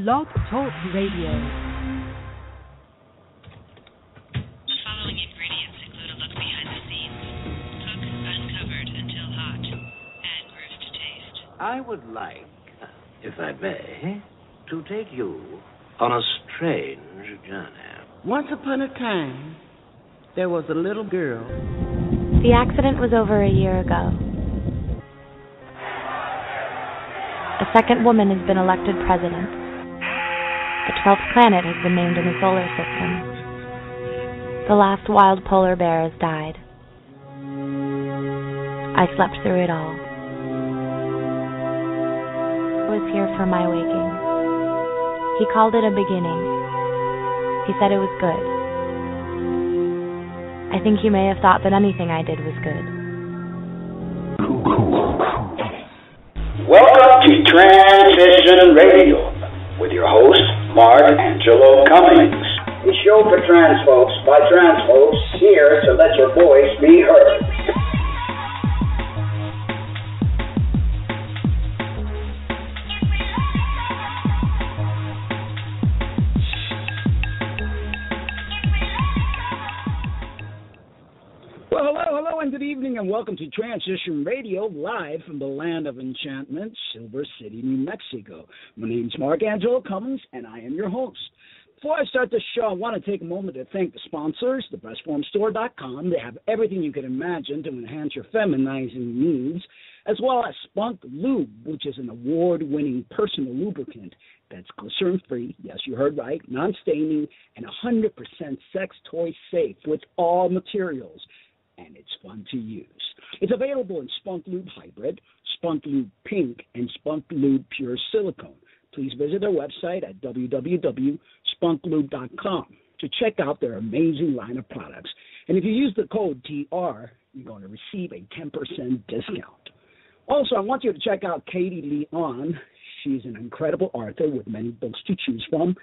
Blog Talk Radio. Following ingredients include a look behind the scenes. Cook uncovered until hot. Add grooves to taste. I would like, if I may, to take you on a strange journey. Once upon a time, there was a little girl. The accident was over a year ago. A second woman has been elected president. The 12th planet has been named in the solar system. The last wild polar bear has died. I slept through it all. I was here for my waking. He called it a beginning. He said it was good. I think he may have thought that anything I did was good. Welcome to Transition Radio with your host, Mark Angelo Cummings. A show for trans folks by trans folks, here to let your voice be heard. Hello, and good evening, and welcome to Transition Radio, live from the land of enchantment, Silver City, New Mexico. My name's Mark Angelo Cummings, and I am your host. Before I start the show, I want to take a moment to thank the sponsors, thebreastformstore.com. They have everything you can imagine to enhance your feminizing needs, as well as Spunk Lube, which is an award-winning personal lubricant that's glycerin-free, yes, you heard right, non-staining, and 100% sex toy safe with all materials. And it's fun to use. It's available in Spunk Lube Hybrid, Spunk Lube Pink, and Spunk Lube Pure Silicone. Please visit their website at www.spunklube.com to check out their amazing line of products. And if you use the code TR, you're going to receive a 10% discount. Also, I want you to check out Katie Leon. She's an incredible author with many books to choose from.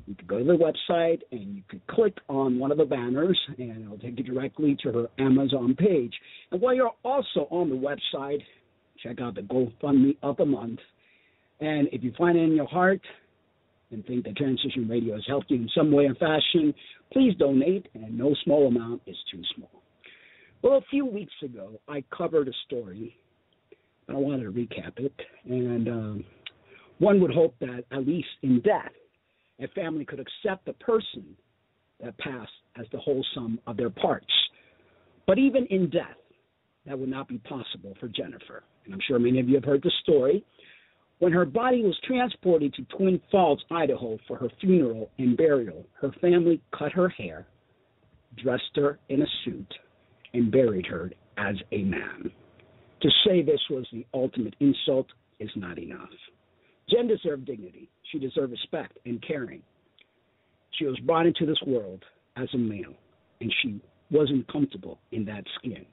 You can go to the website and you can click on one of the banners and it'll take you directly to her Amazon page. And while you're also on the website, check out the GoFundMe of the month. And if you find it in your heart and think that Transition Radio has helped you in some way or fashion, please donate, and no small amount is too small. Well, a few weeks ago, I covered a story, but I wanted to recap it. And one would hope that at least in death, a family could accept the person that passed as the whole sum of their parts. But even in death, that would not be possible for Jennifer. And I'm sure many of you have heard the story. When her body was transported to Twin Falls, Idaho for her funeral and burial, her family cut her hair, dressed her in a suit, and buried her as a man. To say this was the ultimate insult is not enough. Jen deserved dignity. She deserved respect and caring. She was brought into this world as a male, and she wasn't comfortable in that skin.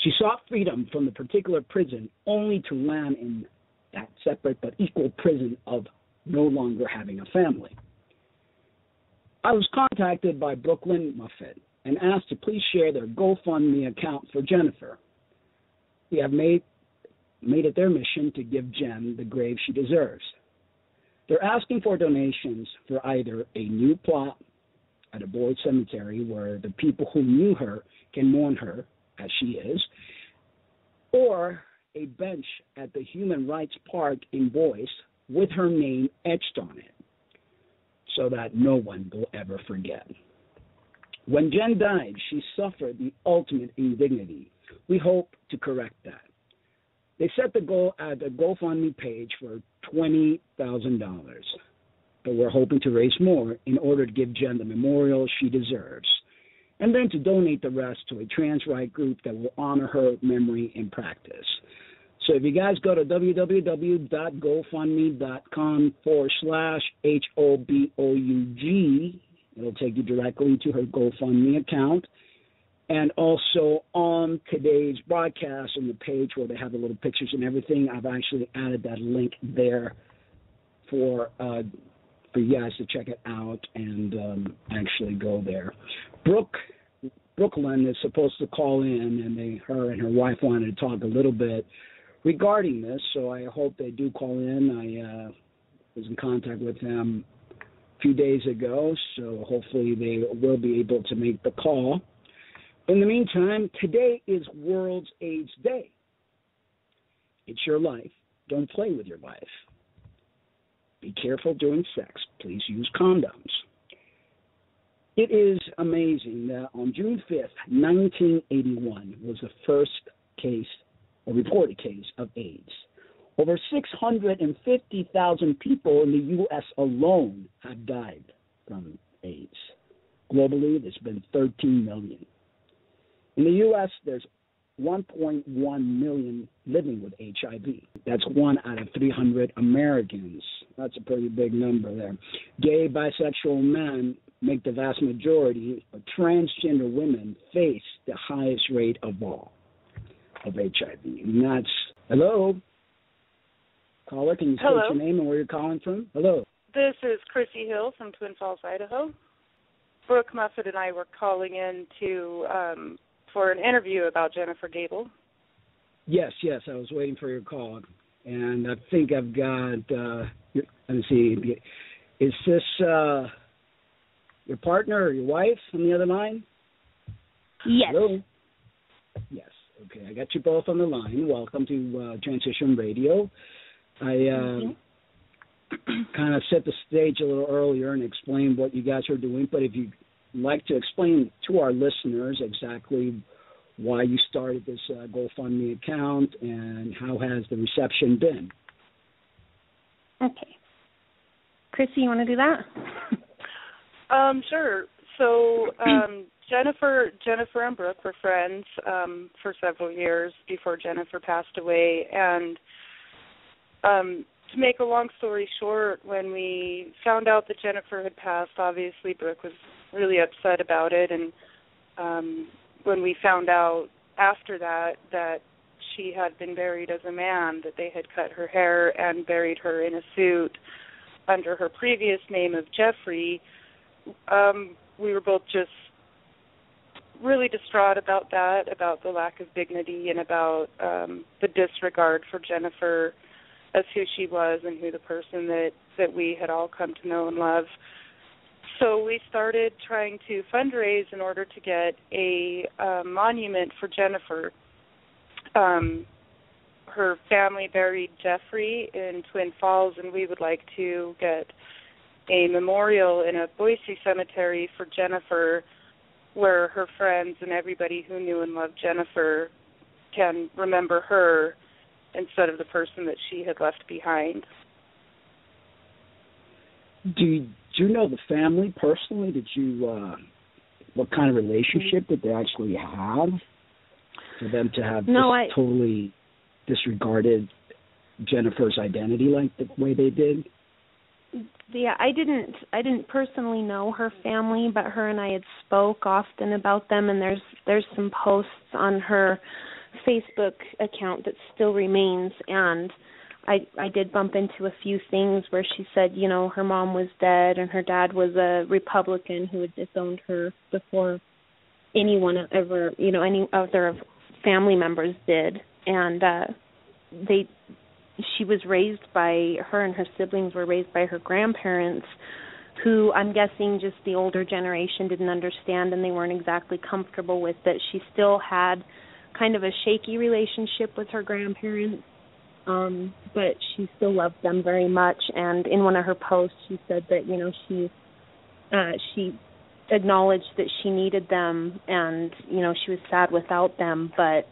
She sought freedom from the particular prison only to land in that separate but equal prison of no longer having a family. I was contacted by Brooklyn Muffet and asked to please share their GoFundMe account for Jennifer. We have made it their mission to give Jen the grave she deserves. They're asking for donations for either a new plot at a Boyd cemetery where the people who knew her can mourn her as she is, or a bench at the Human Rights Park in Boyce with her name etched on it so that no one will ever forget. When Jen died, she suffered the ultimate indignity. We hope to correct that. They set the goal at the GoFundMe page for $20,000, but we're hoping to raise more in order to give Jen the memorial she deserves, and then to donate the rest to a trans right group that will honor her memory in practice. So if you guys go to www.gofundme.com/HOBOUG, it'll take you directly to her GoFundMe account. And also on today's broadcast on the page where they have the little pictures and everything, I've actually added that link there for you guys to check it out and actually go there. Brooklyn is supposed to call in, and her and her wife wanted to talk a little bit regarding this, so I hope they do call in. was in contact with them a few days ago, so hopefully they will be able to make the call. In the meantime, today is World AIDS Day. It's your life. Don't play with your life. Be careful during sex. Please use condoms. It is amazing that on June 5th, 1981, was the first case, a reported case of AIDS. Over 650,000 people in the U.S. alone have died from AIDS. Globally, there's been 13 million. In the U.S., there's 1.1 million living with HIV. That's 1 out of 300 Americans. That's a pretty big number there. Gay, bisexual men make the vast majority, but transgender women face the highest rate of all of HIV. And that's, hello? Caller, can you state your name and where you're calling from? Hello. This is Chrissy Hill from Twin Falls, Idaho. Brooke Muffet and I were calling in for an interview about Jennifer Gable. Yes, I was waiting for your call. And I think I've got, let me see, is this your partner or your wife on the other line? Yes. Hello? Yes. Okay, I got you both on the line. Welcome to Transition Radio. I kind of set the stage a little earlier and explained what you guys are doing, but if you'd like to explain to our listeners exactly why you started this GoFundMe account and how has the reception been? Okay. Chrissy, you want to do that? Sure. So Jennifer and Brooke were friends for several years before Jennifer passed away. And to make a long story short, when we found out that Jennifer had passed, obviously Brooke was really upset about it. And when we found out after that she had been buried as a man, that they had cut her hair and buried her in a suit under her previous name of Jeffrey, we were both just really distraught about that, about the lack of dignity and about the disregard for Jennifer as who she was and who the person that we had all come to know and love. So we started trying to fundraise in order to get a monument for Jennifer. Her family buried Jeffrey in Twin Falls, and we would like to get a memorial in a Boise cemetery for Jennifer where her friends and everybody who knew and loved Jennifer can remember her instead of the person that she had left behind. Do you know the family personally? Did you, what kind of relationship did they actually have for them to have totally disregarded Jennifer's identity like the way they did? Yeah, I didn't personally know her family, but her and I had spoke often about them, and there's some posts on her Facebook account that still remains, and I did bump into a few things where she said, you know, her mom was dead and her dad was a Republican who had disowned her before anyone ever, you know, any other family members did, and she was raised by, her and her siblings were raised by her grandparents, who I'm guessing just the older generation didn't understand and they weren't exactly comfortable with it. She still had kind of a shaky relationship with her grandparents, but she still loved them very much. And in one of her posts, she said that, you know, she acknowledged that she needed them and, you know, she was sad without them, but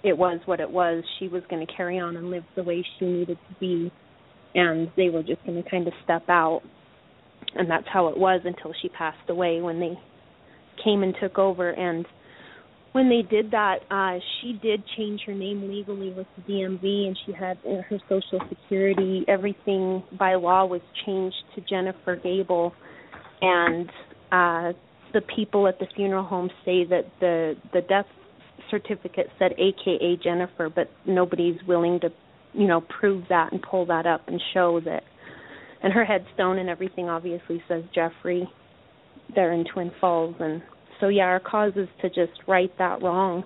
it was what it was. She was going to carry on and live the way she needed to be, and they were just going to kind of step out. And that's how it was until she passed away, when they came and took over. And when they did that, she did change her name legally with the DMV, and she had her Social Security. Everything by law was changed to Jennifer Gable. And the people at the funeral home say that the death certificate said AKA Jennifer, but nobody's willing to, you know, prove that and pull that up and show that. And her headstone and everything obviously says Jeffrey there in Twin Falls. And so, yeah, our cause is to just right that wrong.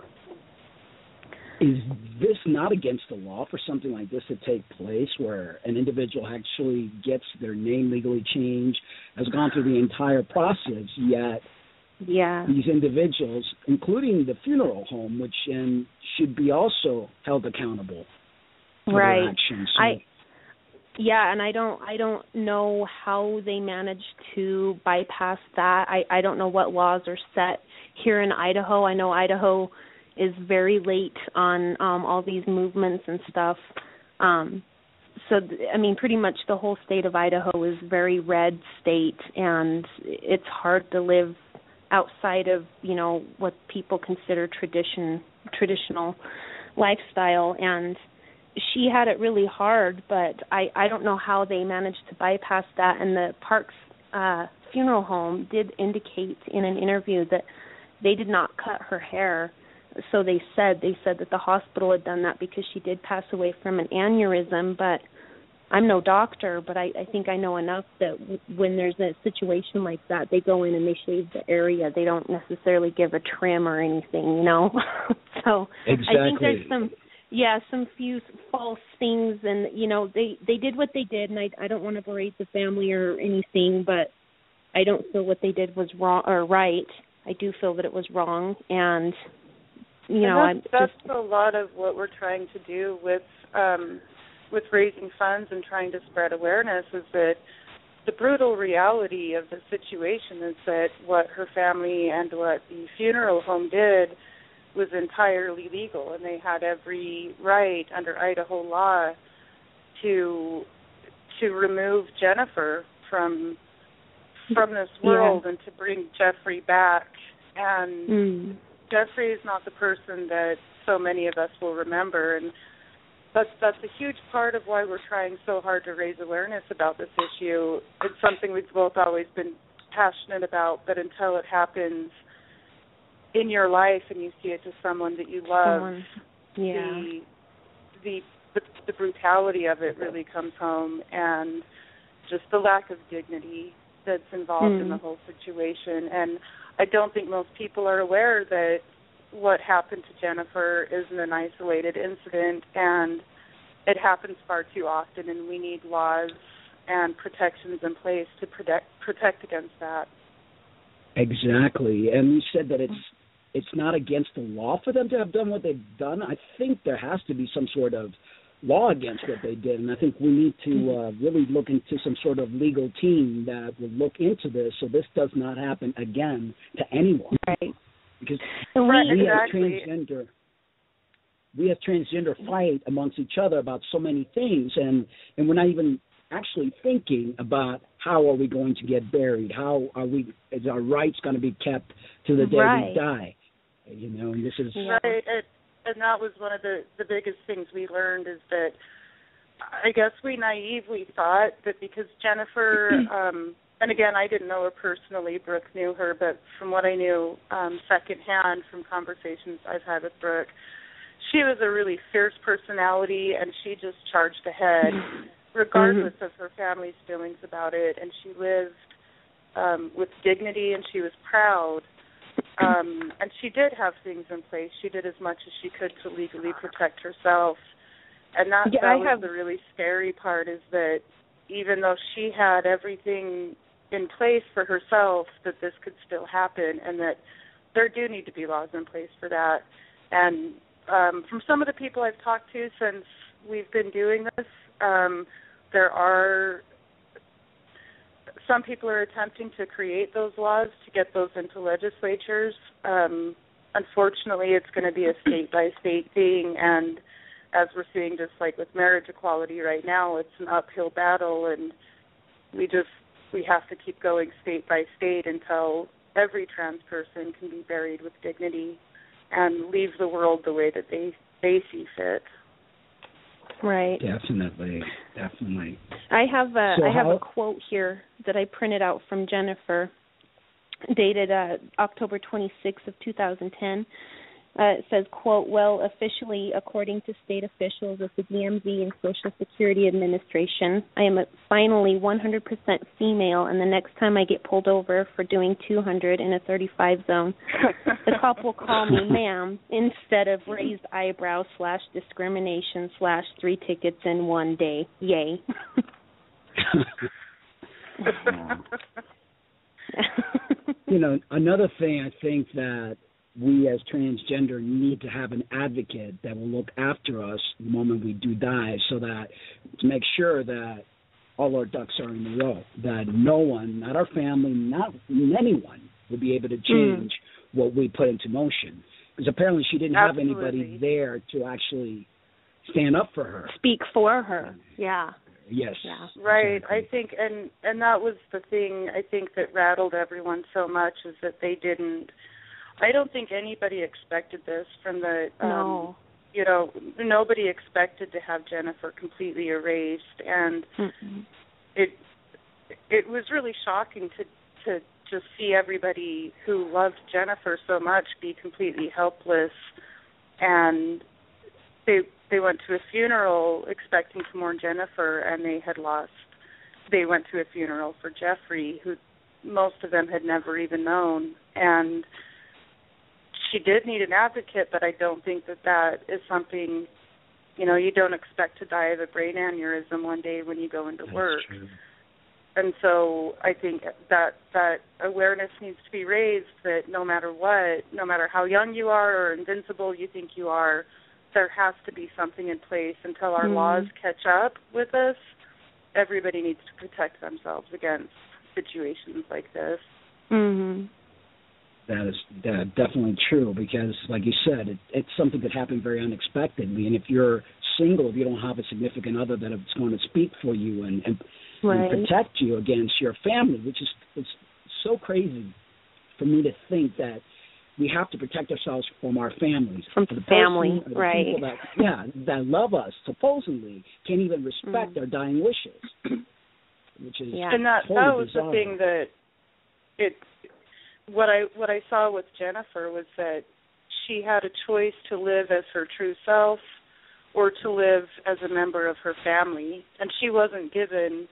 Is this not against the law for something like this to take place, where an individual actually gets their name legally changed, has gone through the entire process, yet these individuals, including the funeral home, which should be also held accountable for their actions? And I don't know how they managed to bypass that. I don't know what laws are set here in Idaho. I know Idaho is very late on all these movements and stuff. Pretty much the whole state of Idaho is very red state, and it's hard to live outside of, what people consider traditional lifestyle. And she had it really hard, but I don't know how they managed to bypass that. And the Parks funeral home did indicate in an interview that they did not cut her hair. So they said that the hospital had done that because she did pass away from an aneurysm. But I'm no doctor, but I think I know enough that when there's a situation like that, they go in and they shave the area. They don't necessarily give a trim or anything, So exactly. I think there's some few false things, and they did what they did, and I don't want to berate the family or anything, but I don't feel what they did was wrong or right. I do feel that it was wrong, and that's a lot of what we're trying to do with raising funds and trying to spread awareness, is that the brutal reality of the situation is that what her family and what the funeral home did was entirely legal, and they had every right under Idaho law to remove Jennifer from this world and to bring Jeffrey back. And Jeffrey is not the person that so many of us will remember, and that's a huge part of why we're trying so hard to raise awareness about this issue. It's something we've both always been passionate about, but until it happens in your life and you see it to someone that you love, the brutality of it really comes home, and just the lack of dignity that's involved in the whole situation. And I don't think most people are aware that what happened to Jennifer isn't an isolated incident, and it happens far too often, and we need laws and protections in place to protect against that. Exactly. And you said that it's not against the law for them to have done what they've done. I think there has to be some sort of law against what they did, and I think we need to really look into some sort of legal team that will look into this so this does not happen again to anyone. Right. Because exactly. we as transgender fight amongst each other about so many things, and we're not even actually thinking about how are we going to get buried, is our rights going to be kept to the day we die, and this is right. And that was one of the biggest things we learned, is that I guess we naively thought that because Jennifer, and again, I didn't know her personally, Brooke knew her, but from what I knew secondhand from conversations I've had with Brooke, she was a really fierce personality, and she just charged ahead regardless of her family's feelings about it, and she lived with dignity, and she was proud. And she did have things in place. She did as much as she could to legally protect herself. And that was the really scary part, is that even though she had everything in place for herself, that this could still happen, and that there do need to be laws in place for that. And from some of the people I've talked to since we've been doing this, there are some people are attempting to create those laws to get those into legislatures. Unfortunately, it's going to be a state-by-state thing, and as we're seeing just like with marriage equality right now, it's an uphill battle, and we have to keep going state by state until every trans person can be buried with dignity and leave the world the way that they see fit. Right. Definitely. I have a quote here that I printed out from Jennifer, dated October 26th of 2010. It says, quote, well, officially, according to state officials of the DMV and Social Security Administration, I am finally 100% female, and the next time I get pulled over for doing 200 in a 35 zone, the cop will call me ma'am instead of raised eyebrow / discrimination / 3 tickets in 1 day. Yay. You know, another thing I think that we as transgender need to have an advocate that will look after us the moment we do die, so that to make sure that all our ducks are in a row, that no one, not our family, not anyone, will be able to change what we put into motion. Because apparently she didn't have anybody there to actually stand up for her. Speak for her, yeah. Yes. Yeah. Right. Exactly. I think, and that was the thing I think that rattled everyone so much, is that they didn't. I don't think anybody expected this from the. No. You know, nobody expected to have Jennifer completely erased, and it was really shocking to just see everybody who loved Jennifer so much be completely helpless, and they went to a funeral expecting to mourn Jennifer, and they had lost. They went to a funeral for Jeffrey, who most of them had never even known, and she did need an advocate, but I don't think that is something, you know, you don't expect to die of a brain aneurysm one day when you go into work. True. And so I think that awareness needs to be raised, that no matter what, no matter how young you are or invincible you think you are, there has to be something in place until our laws catch up with us. Everybody needs to protect themselves against situations like this. Mm-hmm. That is definitely true, because, like you said, it's something that happened very unexpectedly. And if you're single, if you don't have a significant other that is going to speak for you and protect you against your family, which is it's so crazy for me to think that we have to protect ourselves from our families. From the family, right. People that love us, supposedly, can't even respect our dying wishes, which is and that was bizarre. The thing that what I saw with Jennifer was that she had a choice to live as her true self or to live as a member of her family, and she wasn't given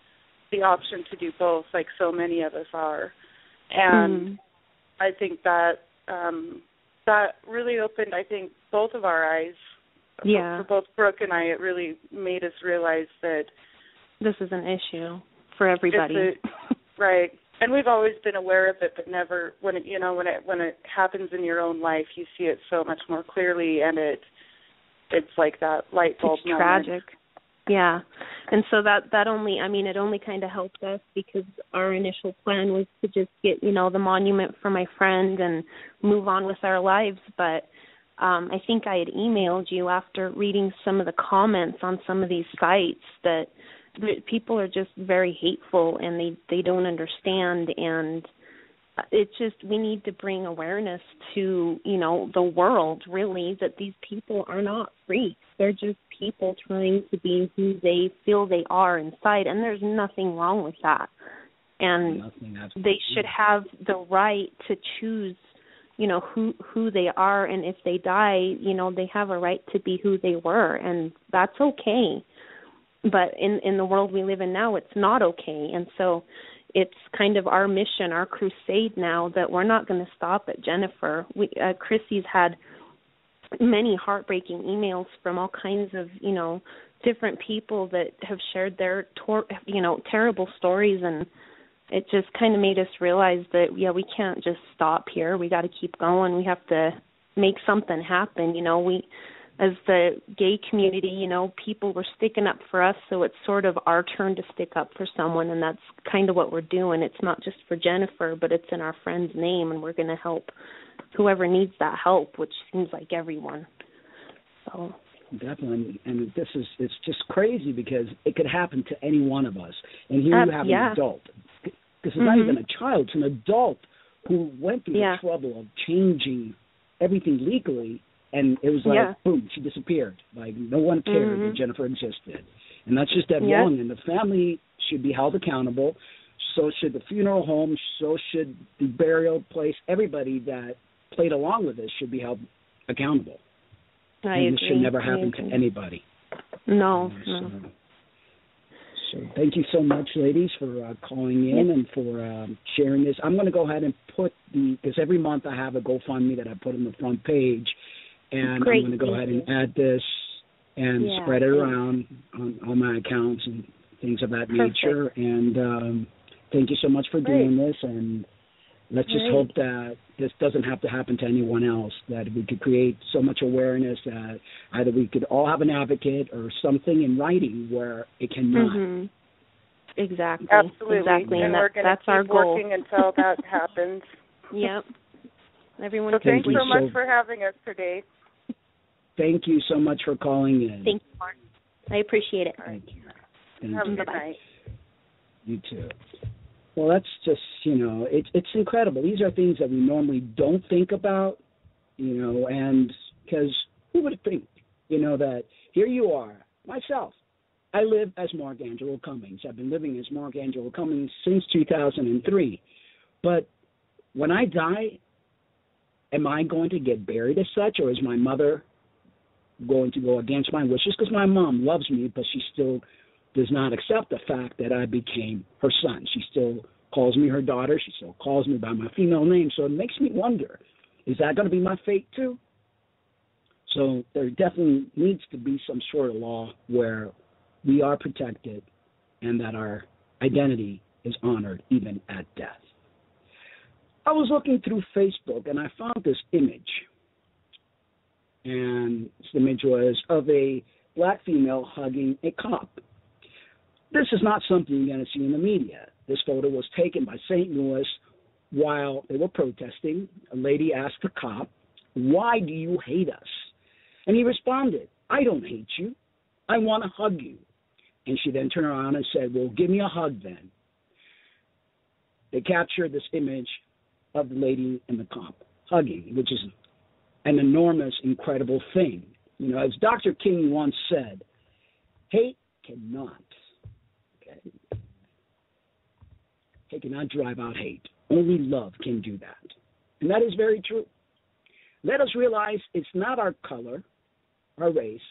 the option to do both, like so many of us are. And I think that that really opened, I think, both of our eyes. For both Brooke and I, it really made us realize that this is an issue for everybody. Right. And we've always been aware of it, but never when it happens in your own life, you see it so much more clearly, and it's like that light bulb moment. Tragic. Yeah. And so that only, it only kind of helped us, because our initial plan was to just get, the monument for my friend and move on with our lives. But I think I had emailed you after reading some of the comments on some of these sites that people are just very hateful, and they don't understand, and it's just, we need to bring awareness to, the world, really, that these people are not freaks. They're just people trying to be who they feel they are inside, and there's nothing wrong with that. And they should have the right to choose, who they are, and if they die, they have a right to be who they were, and that's okay. But in the world we live in now, it's not okay. And so it's kind of our mission, our crusade now, that we're not going to stop at Jennifer. Chrissy's had many heartbreaking emails from all kinds of, different people that have shared their, terrible stories. And it just kind of made us realize that, we can't just stop here. We got to keep going. We have to make something happen. As the gay community, people were sticking up for us, so it's sort of our turn to stick up for someone, and that's kind of what we're doing. It's not just for Jennifer, but it's in our friend's name, and we're going to help whoever needs that help, which seems like everyone. So definitely, and it's just crazy, because it could happen to any one of us. And here you have an adult. This is not even a child; it's an adult who went through the trouble of changing everything legally. And it was like, boom, she disappeared. Like, no one cared that Jennifer existed. And that's just that wrong. And the family should be held accountable. So should the funeral home. So should the burial place. Everybody that played along with this should be held accountable. I and agree. This should never happen to anybody. No. So thank you so much, ladies, for calling in and for sharing this. I'm going to go ahead and put because every month I have a GoFundMe that I put on the front page, and Great. I'm going to go ahead and add this and spread it around on my accounts and things of that nature. And thank you so much for doing this, and let's just hope that this doesn't have to happen to anyone else, that we could create so much awareness that either we could all have an advocate or something in writing where it cannot. Mm-hmm. Exactly. Absolutely. Exactly. And that's our goal. Working until that happens. Yep. Everyone. So thanks so much for having us today. Thank you so much for calling in. Thank you, Mark. I appreciate it. Thank you. Have a good night. You too. Well, that's just, it's incredible. These are things that we normally don't think about, and because who would think, that here you are, myself. I live as Mark Angelo Cummings. I've been living as Mark Angelo Cummings since 2003. But when I die, am I going to get buried as such, or is my mother going to go against my wishes? Because my mom loves me, but she still does not accept the fact that I became her son. She still calls me her daughter. She still calls me by my female name. So it makes me wonder, is that going to be my fate too? So there definitely needs to be some sort of law where we are protected and that our identity is honored even at death. I was looking through Facebook and I found this image. And this image was of a black female hugging a cop. This is not something you're going to see in the media. This photo was taken by St. Louis while they were protesting. A lady asked the cop, "Why do you hate us?" And he responded, "I don't hate you. I want to hug you." And she then turned around and said, "Well, give me a hug then." They captured this image of the lady and the cop hugging, which is an enormous, incredible thing. As Dr. King once said, hate cannot drive out hate. Only love can do that. And that is very true. Let us realize it's not our color, our race,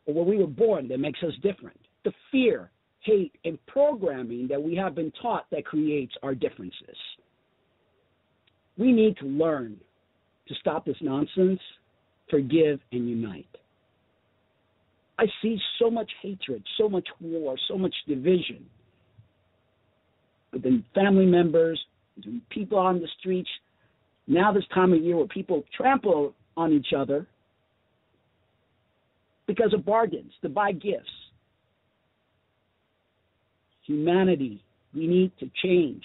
or where we were born that makes us different. The fear, hate, and programming that we have been taught that creates our differences. We need to learn to stop this nonsense, forgive, and unite. I see so much hatred, so much war, so much division within family members, between people on the streets. Now this time of year where people trample on each other because of bargains to buy gifts. Humanity, we need to change.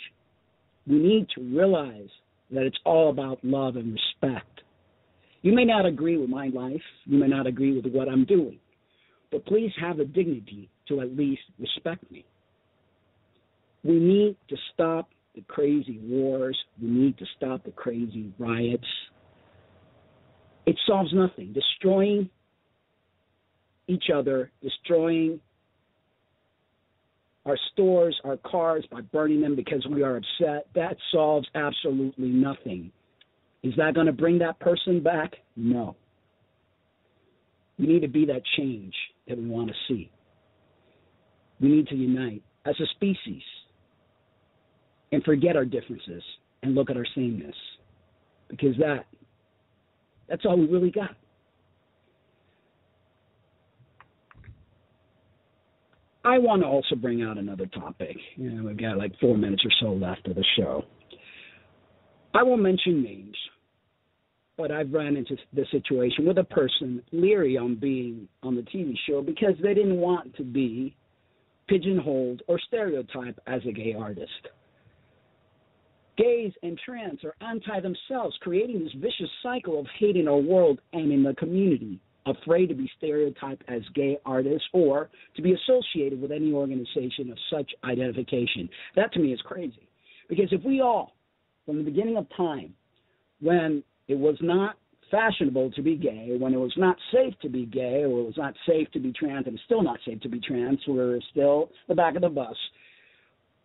We need to realize that it's all about love and respect. You may not agree with my life. You may not agree with what I'm doing. But please have the dignity to at least respect me. We need to stop the crazy wars. We need to stop the crazy riots. It solves nothing. Destroying each other, destroying our stores, our cars, by burning them because we are upset, that solves absolutely nothing. Is that going to bring that person back? No. We need to be that change that we want to see. We need to unite as a species and forget our differences and look at our sameness, because that's all we really got. I want to also bring out another topic. We've got like 4 minutes or so left of the show. I won't mention names, but I've ran into this situation with a person leery on being on the TV show because they didn't want to be pigeonholed or stereotyped as a gay artist. Gays and trans are anti themselves, creating this vicious cycle of hate in our world and in the community, afraid to be stereotyped as gay artists or to be associated with any organization of such identification. That to me is crazy. Because if we all, from the beginning of time, when it was not fashionable to be gay, when it was not safe to be gay, or it was not safe to be trans, and it's still not safe to be trans, we're still the back of the bus.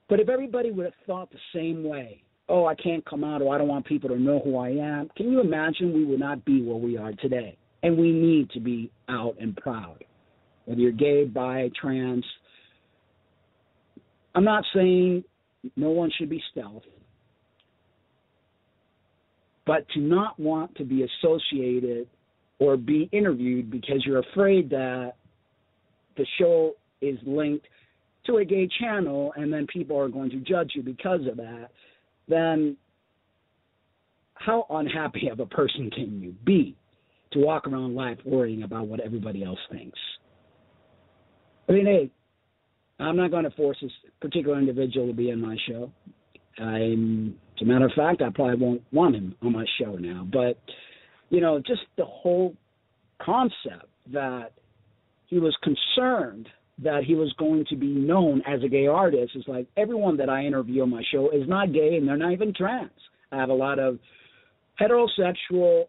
But if everybody would have thought the same way oh, I can't come out, or I don't want people to know who I am, can you imagine we would not be where we are today? And we need to be out and proud. Whether you're gay, bi, trans, I'm not saying no one should be stealth, but to not want to be associated or be interviewed because you're afraid that the show is linked to a gay channel and then people are going to judge you because of that, then how unhappy of a person can you be to walk around life worrying about what everybody else thinks? I mean, hey, I'm not going to force this particular individual to be in my show. As a matter of fact, I probably won't want him on my show now. But, you know, just the whole concept that he was concerned that he was going to be known as a gay artist is like everyone that I interview on my show is not gay and they're not even trans. I have a lot of heterosexual,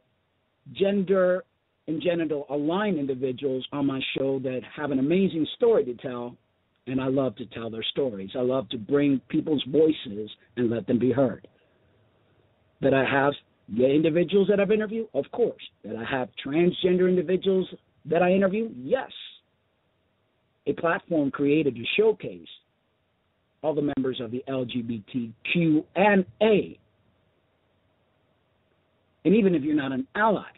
gender and genital aligned individuals on my show that have an amazing story to tell, and I love to tell their stories. I love to bring people's voices and let them be heard. That I have gay individuals that I've interviewed? Of course. That I have transgender individuals that I interview? Yes. A platform created to showcase all the members of the LGBTQ and A. And even if you're not an ally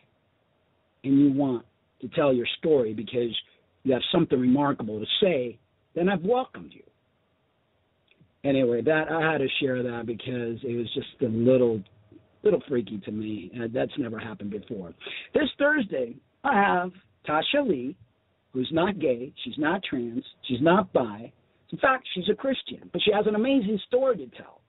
and you want to tell your story because you have something remarkable to say, then I've welcomed you. Anyway, that I had to share that because it was just a little freaky to me. That's never happened before. This Thursday, I have Tasha Lee, who's not gay, she's not trans, she's not bi. In fact, she's a Christian, but she has an amazing story to tell.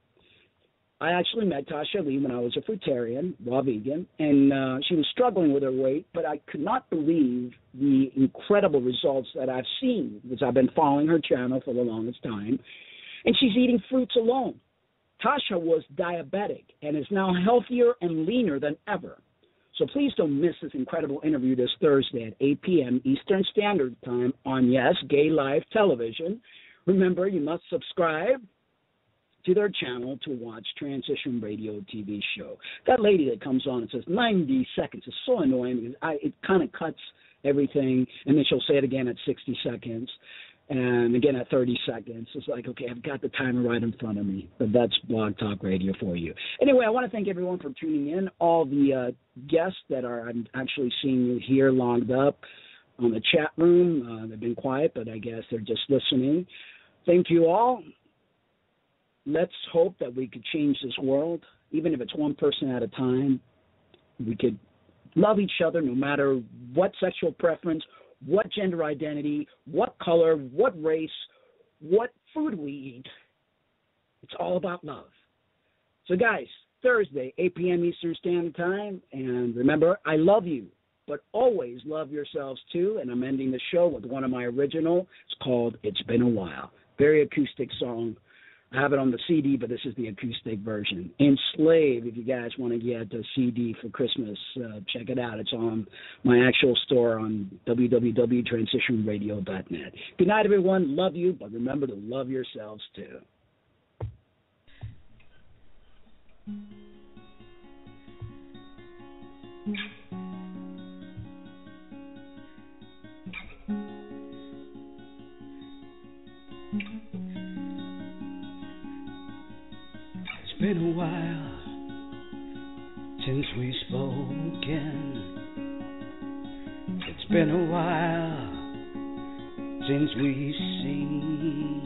I actually met Tasha Lee when I was a fruitarian, raw vegan, and she was struggling with her weight, but I could not believe the incredible results that I've seen because I've been following her channel for the longest time, and she's eating fruits alone. Tasha was diabetic and is now healthier and leaner than ever. So please don't miss this incredible interview this Thursday at 8 p.m. Eastern Standard Time on, yes, Gay Live Television. Remember, you must subscribe to their channel to watch Transition Radio TV show. That lady that comes on and says 90 seconds is so annoying because it kind of cuts everything, and then she'll say it again at 60 seconds and again at 30 seconds. It's like, okay, I've got the timer right in front of me, but that's Blog Talk Radio for you. Anyway, I want to thank everyone for tuning in, all the guests that I'm actually seeing you here logged up on the chat room. They've been quiet, but I guess they're just listening. Thank you all. Let's hope that we could change this world, even if it's one person at a time. We could love each other no matter what sexual preference, what gender identity, what color, what race, what food we eat. It's all about love. So, guys, Thursday, 8 p.m. Eastern Standard Time. And remember, I love you, but always love yourselves, too. And I'm ending the show with one of my original. It's called It's Been a While. Very acoustic song. I have it on the CD, but this is the acoustic version. Enslaved, if you guys want to get the CD for Christmas, check it out. It's on my actual store on www.transitionradio.net. Good night, everyone. Love you, but remember to love yourselves, too. It's been a while since we've spoken. It's been a while since we've seen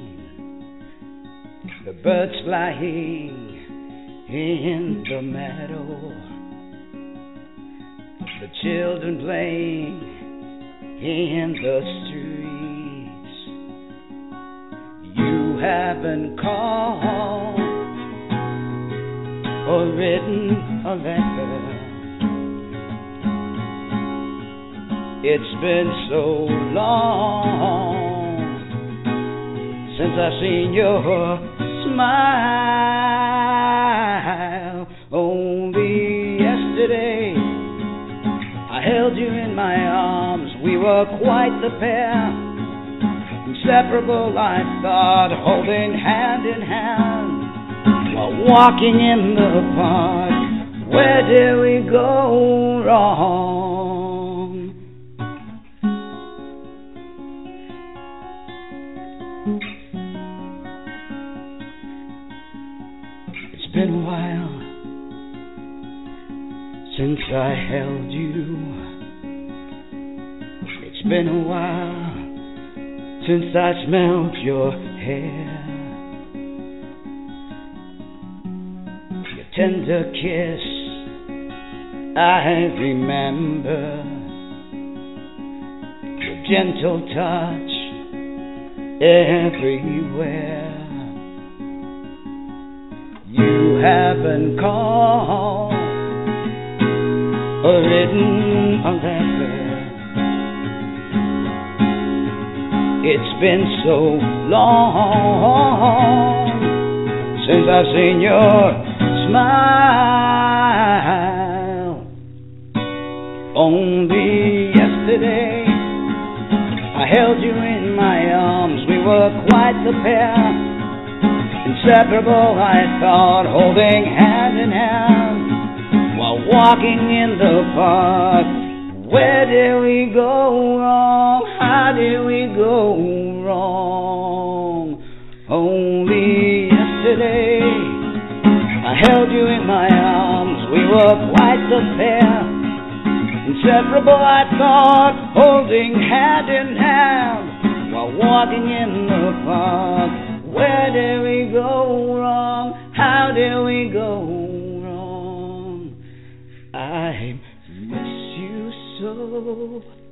the birds flying in the meadow, the children playing in the streets. You haven't called or written a letter. It's been so long since I've seen your smile. Only yesterday I held you in my arms. We were quite the pair, inseparable I thought, holding hand in hand. while walking in the park. Where did we go wrong? It's been a while since I held you. It's been a while since I smelled your hair. Your tender kiss I remember. Your gentle touch everywhere. You haven't called or written a letter. It's been so long since I've seen your smile. Only yesterday I held you in my arms. We were quite the pair, inseparable I thought, holding hand in hand while walking in the park. Where did we go wrong? How did we go wrong? Only yesterday I held you in my arms. We were quite the pair, inseparable I thought, holding hand in hand while walking in the park. Where did we go wrong? How did we go wrong? I miss you so.